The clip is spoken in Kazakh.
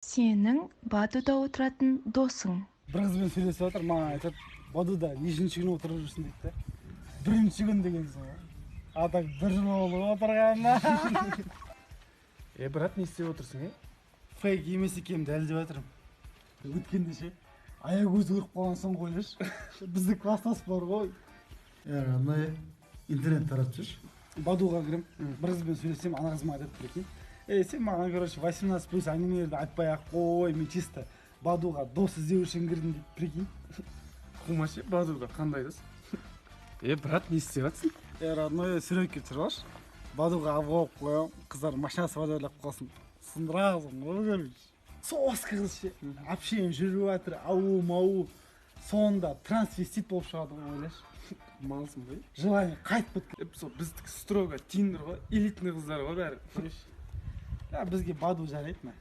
сенің Бадуда отыратын досың. Бір қызбен сөйлесіп жатыр, маған айтады, Бадуда нешінші күн отырып жүрсің дейді де. Бірінші күн дегенсің ғой. Атақ бір жыл болып отырғанына. Брат, не істеп отырсың, Фейк емес екенін дәлелдеп жатырмын. Өткенде ше, аяқ өзі көріп қалған соң қойшы. Бізді класстас бар ғой. Андай интернет таратып жүрші. Бадуға кірем, бір қызбен сөйлесем, ана қызыма айтады прикинь. Сен маған, короче, 18+ әңгімелерді айтпай-ақ қой, мен чисто Бадуға дос іздеу үшін кірдім дейді, прикинь. Қумашы, Бадуда қандай дос? Брат, не істеп жатсың? Родной, суретке түсіріп алшы. Бадуға алып қоямын, қыздар машинасы бар ойлап қалсын. Сындырағызым, ғой көрмейші. Соска қыз ше, общение жүріп жатыр, ау-мау. Сонда трансвестит болып шығады ғой, ойлашы. Малсың ғой? Желание қайтып біткен. Сол біздікі строго Тиндер ғой, элитный қыздар ғой бәрі. Бізге Баду жарайды ма?